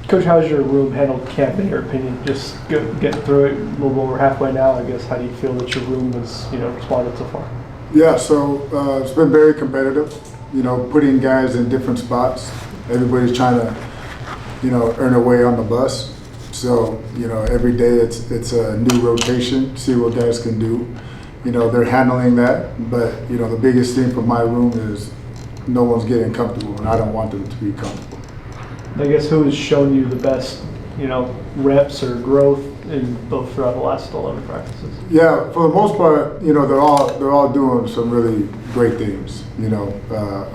Coach, how's your room handled camp in your opinion? Just getting through it, a little over halfway now, I guess. How do you feel that your room has, responded so far? Yeah, so it's been very competitive, putting guys in different spots. Everybody's trying to, earn their way on the bus. So, every day it's a new rotation, see what guys can do. They're handling that, but, the biggest thing for my room is no one's getting comfortable, and I don't want them to be comfortable. I guess who has shown you the best, reps or growth in both throughout the last 11 practices? Yeah, for the most part, they're all doing some really great things.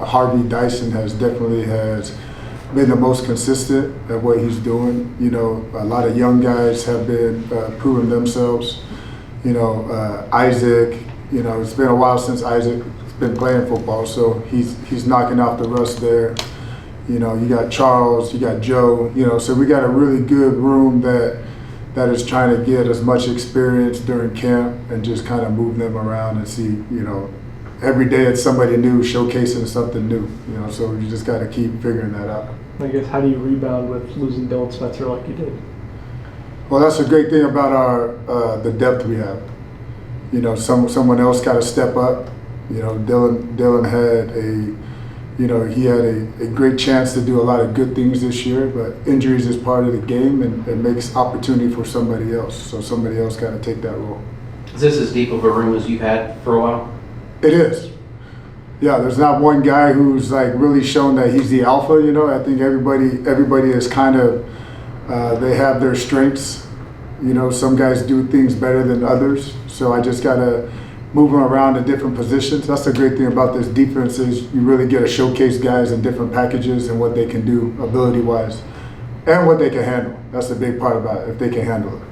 Harvey Dyson has been the most consistent at what he's doing. A lot of young guys have been proving themselves. Isaac, it's been a while since Isaac's been playing football, so he's knocking off the rust there. You got Charles, you got Joe, so we got a really good room that is trying to get as much experience during camp and just kind of move them around and see, every day it's somebody new, showcasing something new, so you just got to keep figuring that out. I guess, how do you rebound with losing Dylan Spencer like you did? Well, that's a great thing about the depth we have. Someone else got to step up. Dylan had he had a great chance to do a lot of good things this year, but injuries is part of the game and it makes opportunity for somebody else. So somebody else got to take that role. Is this as deep of a room as you've had for a while? It is. Yeah, there's not one guy who's like really shown that he's the alpha. I think everybody is kind of they have their strengths. Some guys do things better than others. So I just gotta move them around in different positions. That's the great thing about this defense is you really get to showcase guys in different packages and what they can do ability-wise and what they can handle. That's the big part about it, if they can handle it.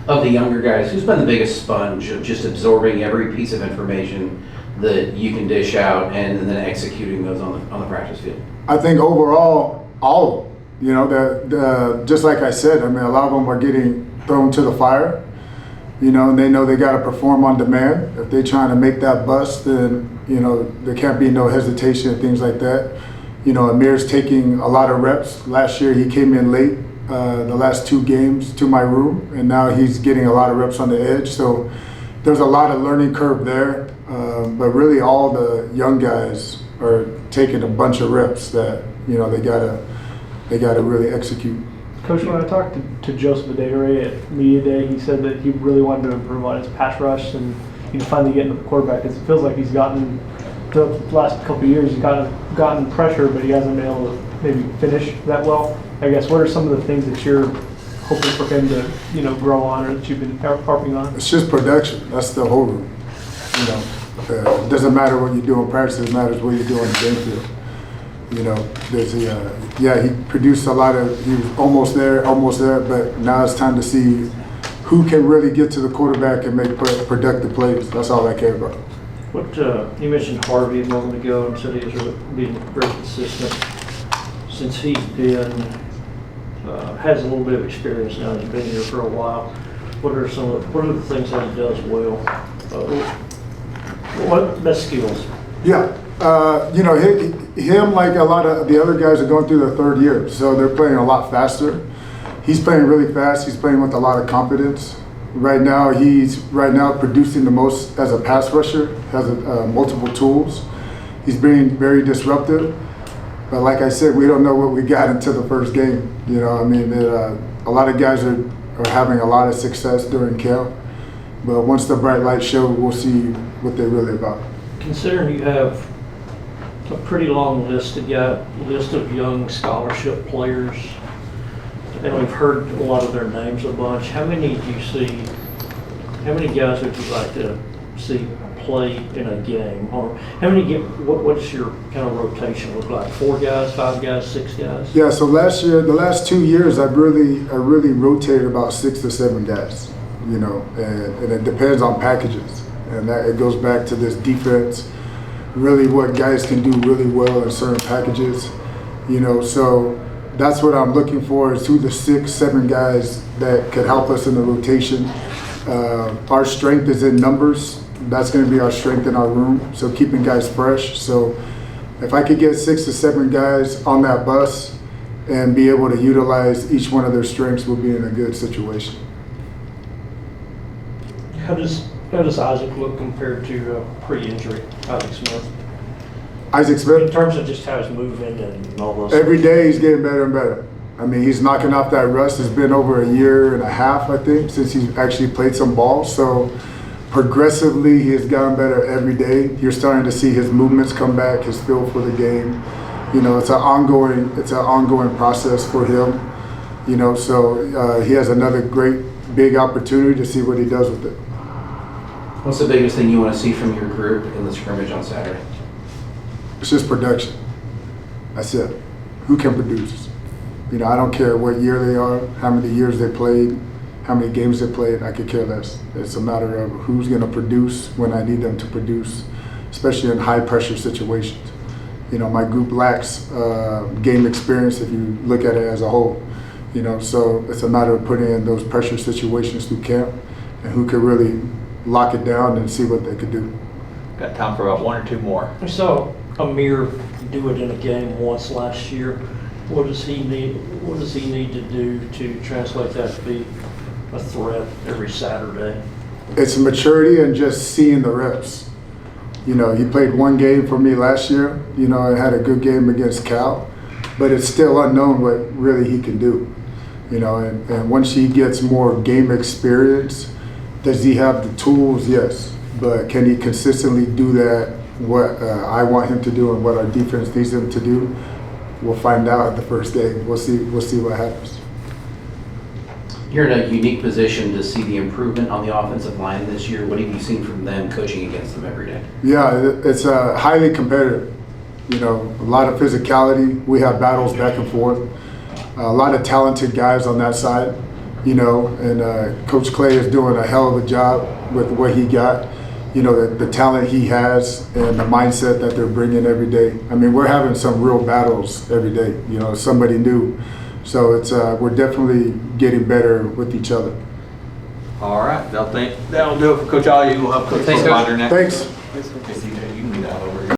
Of the younger guys, who's been the biggest sponge of just absorbing every piece of information that you can dish out and then executing those on the practice field? I think overall, all of them. Just like I said, a lot of them are getting thrown to the fire. And they know they got to perform on demand. If they're trying to make that bust, then, there can't be no hesitation and things like that. Amir's taking a lot of reps. Last year, he came in late the last 2 games to my room, and now he's getting a lot of reps on the edge. So there's a lot of learning curve there. But really, all the young guys are taking a bunch of reps that, they gotta really execute. Coach, when I talked to Joseph Adegare at Media Day, he said that he really wanted to improve on his pass rush and finally get into the quarterback. Because it feels like he's gotten, the last couple of years, he's gotten pressure, but he hasn't been able to maybe finish that well. I guess, what are some of the things that you're hoping for him to, grow on or that you've been harping on? It's just production. That's the whole room. It doesn't matter what you do in practice, it matters what you do on the game field. He produced a lot of, he was almost there, but now it's time to see who can really get to the quarterback and make productive plays. That's all I care about. What you mentioned Harvey a moment ago and said he was being very consistent. Since he's has a little bit of experience now, he's been here for a while. What are the things that he does well? What best skills? Yeah. Him, like a lot of the other guys, are going through their 3rd year, so they're playing a lot faster. He's playing really fast. He's playing with a lot of confidence. Right now, he's producing the most as a pass rusher. Has multiple tools. He's being very disruptive. But like I said, we don't know what we got until the first game. A lot of guys are having a lot of success during camp. But once the bright lights show, we'll see what they're really about. Considering you have a pretty long list of young scholarship players, and we've heard a lot of their names a bunch. How many do you see? How many guys would you like to see play in a game? Or how many? What's your kind of rotation look like? 4 guys, 5 guys, 6 guys? Yeah. So the last 2 years, I really rotated about 6 to 7 guys. And it depends on packages. And that it goes back to this defense, really what guys can do really well in certain packages, so that's what I'm looking for is 2 to 6, 7 guys that could help us in the rotation. Our strength is in numbers. That's going to be our strength in our room, so keeping guys fresh. So if I could get 6 to 7 guys on that bus and be able to utilize each one of their strengths, we'll be in a good situation. How does Isaac look compared to pre-injury, Isaac Smith? Isaac In Smith, terms of just how he's moving and all those. every day he's getting better and better. I mean, he's knocking off that rust. It's been over a year and a half, I think, since he's actually played some ball. So progressively, he has gotten better every day. You're starting to see his movements come back, his feel for the game. You know, it's an ongoing process for him. You know, so he has another great big opportunity to see what he does with it. What's the biggest thing you want to see from your group in the scrimmage on Saturday? It's just production. That's it. Who can produce? You know, I don't care what year they are, how many years they played, how many games they played. I could care less. It's a matter of who's going to produce when I need them to produce, especially in high pressure situations. You know, my group lacks game experience if you look at it as a whole. You know, so it's a matter of putting in those pressure situations through camp and who could really lock it down and see what they could do. Got time for about one or two more. I saw Amir do it in a game once last year. What does he need? What does he need to do to translate that to be a threat every Saturday? It's maturity and just seeing the reps. You know, he played one game for me last year. You know, I had a good game against Cal, but it's still unknown what really he can do. You know, and once he gets more game experience, does he have the tools? Yes. But can he consistently do that, what I want him to do and what our defense needs him to do? We'll find out at the first game. We'll see what happens. You're in a unique position to see the improvement on the offensive line this year. What have you seen from them coaching against them every day? Yeah, it's highly competitive. You know, a lot of physicality. We have battles back and forth. A lot of talented guys on that side. You know, and Coach Clay is doing a hell of a job with what he got. You know, the talent he has and the mindset that they're bringing every day. I mean, we're having some real battles every day. You know, somebody new. So it's we're definitely getting better with each other. All right, that'll do it for Coach Ollie. We'll have Coach Thanks, Coach. Reminder next. Thanks. You can do that over here.